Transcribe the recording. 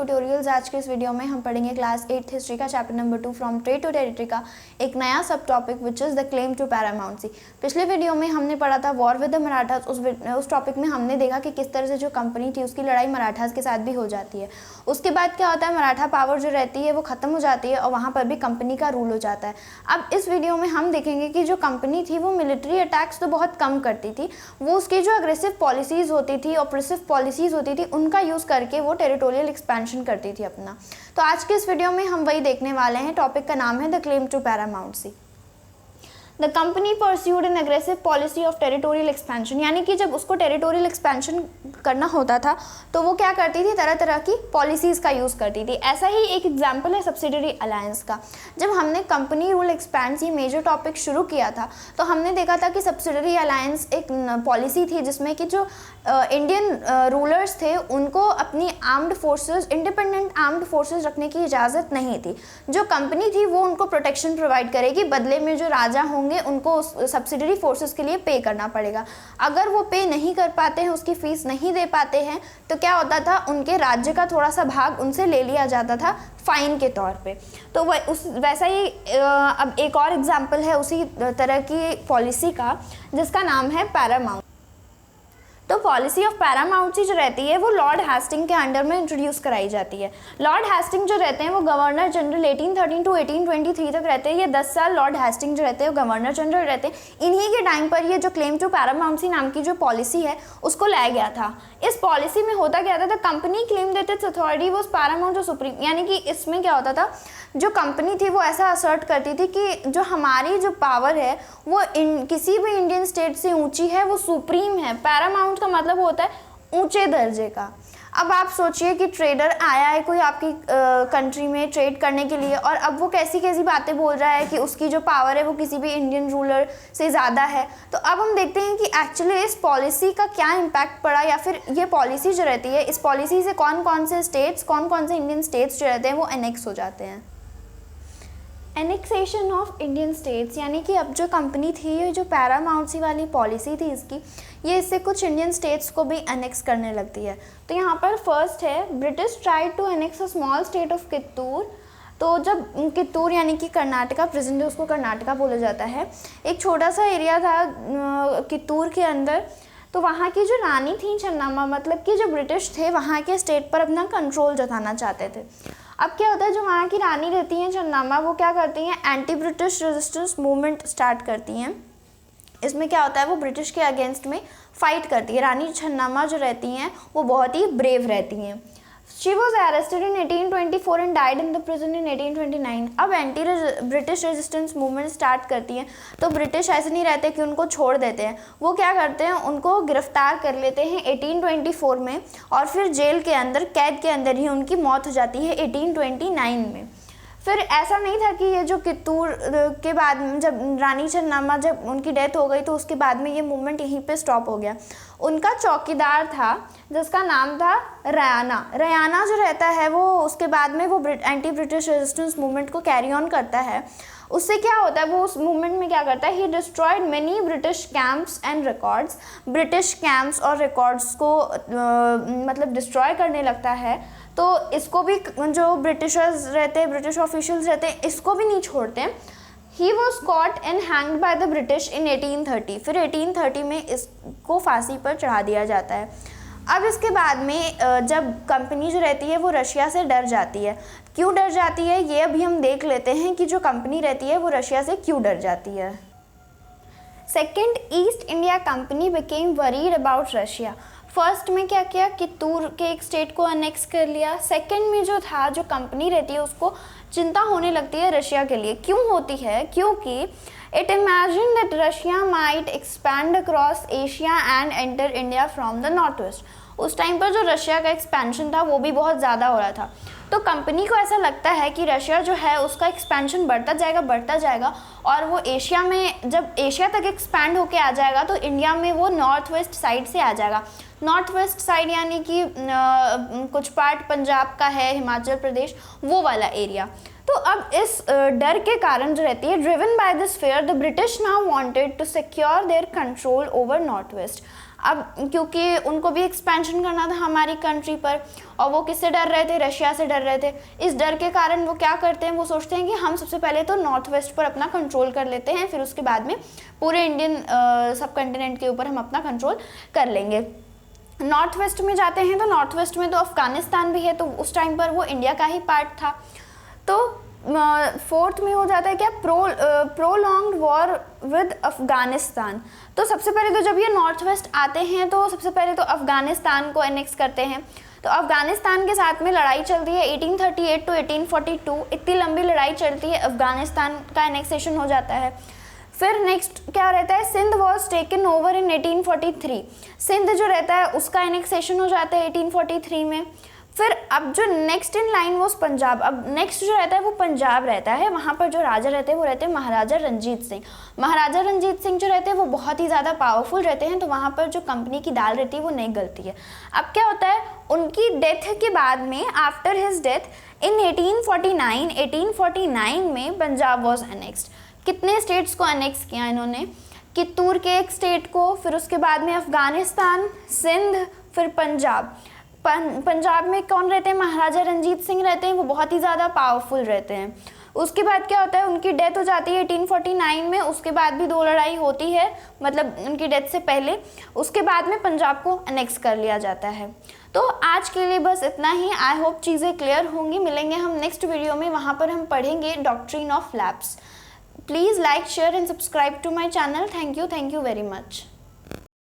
Tutorials. आज के इस वीडियो में हम पढ़ेंगे क्लास 8th हिस्ट्री का chapter number 2 from trade to territory का एक नया sub topic which is the claim to paramountcy. पिछले वीडियो में हमने पढ़ा था वॉर विद द मराठास। उस टॉपिक में हमने देखा कि किस तरह से जो कंपनी थी उसकी लड़ाई मराठास के साथ भी हो जाती है। उसके बाद क्या होता है, मराठा पावर जो रहती है वो ख़त्म हो जाती है और वहाँ पर भी कंपनी का रूल हो जाता है। अब इस वीडियो में हम देखेंगे कि जो कंपनी थी वो मिलिट्री अटैक्स तो बहुत कम करती थी, वो उसकी जो अग्रेसिव पॉलिसीज़ होती थी, ऑपरेसिव पॉलिसीज़ होती थी, उनका यूज़ करके वो टेरिटोरियल एक्सपेंशन करती थी अपना। तो आज के इस वीडियो में हम वही देखने वाले हैं। टॉपिक का नाम है the claim to paramountcy. The company pursued an aggressive policy of territorial expansion, यानी कि जब उसको टेरिटोरियल एक्सपेंशन करना होता था तो वो क्या करती थी, तरह तरह की पॉलिसीज़ का यूज़ करती थी। ऐसा ही एक एग्जाम्पल है सब्सिडरी अलायंस का। जब हमने कंपनी रूल एक्सपेंस ये मेजर टॉपिक शुरू किया था तो हमने देखा था कि सब्सिडरी अलायंस एक पॉलिसी थी जिसमें कि जो इंडियन रूलर्स थे उनको अपनी armed forces, independent armed forces रखने की इजाज़त नहीं थी। जो कंपनी थी वो उनको प्रोटेक्शन प्रोवाइड करेगी, बदले में जो राजा होंगे उनको सब्सिडरी फोर्सेस के लिए पे करना पड़ेगा। अगर वो पे नहीं कर पाते हैं, उसकी फीस नहीं दे पाते हैं, तो क्या होता था, उनके राज्य का थोड़ा सा भाग उनसे ले लिया जाता था फाइन के तौर पे। तो वैसा ही अब एक और एग्जाम्पल है उसी तरह की पॉलिसी का जिसका नाम है पैरामाउंट। तो पॉलिसी ऑफ पैरामाउंसी जो रहती है वो लॉर्ड हेस्टिंग के अंडर में इंट्रोड्यूस कराई जाती है। लॉर्ड हेस्टिंग जो रहते हैं वो गवर्नर जनरल 1813 टू 1823 तक रहते हैं। ये 10 साल लॉर्ड हेस्टिंग जो रहते हैं वो गवर्नर जनरल रहते हैं। इन्हीं के टाइम पर ये जो क्लेम टू पैरामाउंसी नाम की जो पॉलिसी है उसको लाया गया था। इस पॉलिसी में होता क्या था, company claim that it's authority was Paramount और सुप्रीम, यानी कि इसमें क्या होता था, जो कंपनी थी वो ऐसा असर्ट करती थी कि जो हमारी जो पावर है वो किसी भी इंडियन स्टेट से ऊंची है, वो सुप्रीम है। पैरामाउंट का मतलब होता है ऊंचे दर्जे का। अब आप सोचिए कि ट्रेडर आया है कोई आपकी कंट्री में ट्रेड करने के लिए और अब वो कैसी कैसी बातें बोल रहा है कि उसकी जो पावर है वो किसी भी इंडियन रूलर से ज़्यादा है। तो अब हम देखते हैं कि एक्चुअली इस पॉलिसी का क्या इम्पैक्ट पड़ा, या फिर ये पॉलिसी जो रहती है, इस पॉलिसी से कौन कौन से स्टेट्स, कौन कौन से इंडियन स्टेट्स जो रहते हैं वो एनेक्स हो जाते हैं। एनेक्सेशन ऑफ इंडियन स्टेट्स, यानी कि अब जो कंपनी थी, ये जो पैरामाउंसी वाली पॉलिसी थी इसकी, ये इससे कुछ इंडियन स्टेट्स को भी एनेक्स करने लगती है। तो यहाँ पर फर्स्ट है, British tried to annex a small state of Kittur. तो जब कित्तूर यानी कि कर्नाटका, प्रेजेंट उसको कर्नाटका बोला जाता है, एक छोटा सा एरिया था कित्तूर के अंदर। तो वहाँ की जो रानी थी चन्नाम्मा, मतलब कि जो ब्रिटिश थे वहाँ के स्टेट पर अपना कंट्रोल जताना चाहते थे। अब क्या होता है, जो वहाँ की रानी रहती हैं चन्नाम्मा, वो क्या करती हैं, anti British resistance movement start करती हैं। इसमें क्या होता है, वो ब्रिटिश के अगेंस्ट में फाइट करती है। रानी चन्नाम्मा जो रहती हैं वो बहुत ही ब्रेव रहती हैं। She was arrested in 1824 and died in the prison in 1829। अब anti British resistance movement start करती हैं तो ब्रिटिश ऐसे नहीं रहते कि उनको छोड़ देते हैं, वो क्या करते हैं, उनको गिरफ्तार कर लेते हैं 1824 में और फिर जेल के अंदर, कैद के अंदर ही उनकी मौत हो जाती है 1829 में। फिर ऐसा नहीं था कि ये जो कित्तूर के बाद जब रानी चन्नाम्मा जब उनकी डेथ हो गई तो उसके बाद में ये मूवमेंट यहीं पे स्टॉप हो गया। उनका चौकीदार था जिसका नाम था रयाना। रयाना जो रहता है वो उसके बाद में वो एंटी ब्रिटिश रेजिस्टेंस मूवमेंट को कैरी ऑन करता है। उससे क्या होता है, वो उस मूवमेंट में क्या करता है, he destroyed many British camps and records. British camps और रिकॉर्ड्स को मतलब डिस्ट्रॉय करने लगता है। तो इसको भी जो ब्रिटिशर्स रहते हैं, ब्रिटिश ऑफिशियल्स रहते हैं, इसको भी नहीं छोड़ते हैं। He was caught and hanged by the British in 1830। फिर 1830 में इसको फांसी पर चढ़ा दिया जाता है। अब इसके बाद में जब कंपनी जो रहती है वो रशिया से डर जाती है। क्यों डर जाती है ये अभी हम देख लेते हैं कि जो कंपनी रहती है वो रशिया से क्यों डर जाती है। Second, east India company became worried about Russia. First में क्या किया, कित्तूर के एक स्टेट को अनेक्स कर लिया। सेकंड में जो था, जो कंपनी रहती है उसको चिंता होने लगती है रशिया के लिए। क्यों होती है, क्योंकि it imagine that Russia might expand across Asia and enter India from the north west. उस टाइम पर जो रशिया का एक्सपेंशन था वो भी बहुत ज़्यादा हो रहा था। तो कंपनी को ऐसा लगता है कि रशिया जो है उसका एक्सपेंशन बढ़ता जाएगा और वो एशिया में, जब एशिया तक एक्सपैंड होके आ जाएगा तो इंडिया में वो नॉर्थ वेस्ट साइड से आ जाएगा। नॉर्थ वेस्ट साइड यानी कि कुछ पार्ट पंजाब का है, हिमाचल प्रदेश, वो वाला एरिया। तो अब इस डर के कारण जो रहती है, driven by this fear the British now wanted to secure their control over north west. अब क्योंकि उनको भी एक्सपेंशन करना था हमारी कंट्री पर, और वो किससे डर रहे थे, रशिया से डर रहे थे। इस डर के कारण वो क्या करते हैं, वो सोचते हैं कि हम सबसे पहले तो नॉर्थ वेस्ट पर अपना कंट्रोल कर लेते हैं, फिर उसके बाद में पूरे इंडियन सब कंटिनेंट के ऊपर हम अपना कंट्रोल कर लेंगे। नॉर्थ वेस्ट में जाते हैं तो नॉर्थ वेस्ट में तो अफगानिस्तान भी है, तो उस टाइम पर वो इंडिया का ही पार्ट था। तो फोर्थ में हो जाता है क्या, प्रोलॉन्ग्ड वॉर विद अफगानिस्तान। तो सबसे पहले तो जब ये नॉर्थ वेस्ट आते हैं तो सबसे पहले तो अफगानिस्तान को एनेक्स करते हैं। तो अफगानिस्तान के साथ में लड़ाई चलती है 1838 टू 1842, इतनी लंबी लड़ाई चलती है, अफगानिस्तान का एनेक्सेशन हो जाता है। फिर नेक्स्ट क्या रहता है, Sindh was taken over in 1843, Sindh जो रहता है उसका एनेक्सेशन हो जाता है 1843 में। फिर अब जो नेक्स्ट इन लाइन वो पंजाब, अब नेक्स्ट जो रहता है वो पंजाब रहता है, वहाँ पर जो राजा रहते हैं वो रहते हैं महाराजा रंजीत सिंह। महाराजा रंजीत सिंह जो रहते हैं वो बहुत ही ज़्यादा पावरफुल रहते हैं, तो वहाँ पर जो कंपनी की दाल रहती है वो नहीं गलती है। अब क्या होता है, उनकी डेथ के बाद में, आफ्टर हिज डेथ इन 1849 में पंजाब वॉज एनेक्स्ड। कितने स्टेट्स को एनेक्स किया इन्होंने, कित्तूर के एक स्टेट को, फिर उसके बाद में अफगानिस्तान, सिंध, फिर पंजाब। पंजाब में कौन रहते हैं, महाराजा रंजीत सिंह रहते हैं, वो बहुत ही ज़्यादा पावरफुल रहते हैं। उसके बाद क्या होता है, उनकी डेथ हो जाती है 1849 में, उसके बाद भी 2 लड़ाई होती है, मतलब उनकी डेथ से पहले। उसके बाद में पंजाब को एनेक्स कर लिया जाता है। तो आज के लिए बस इतना ही। आई होप चीज़ें क्लियर होंगी। मिलेंगे हम नेक्स्ट वीडियो में, वहाँ पर हम पढ़ेंगे doctrine of lapse. Please like, share and subscribe to my channel. Thank you very much.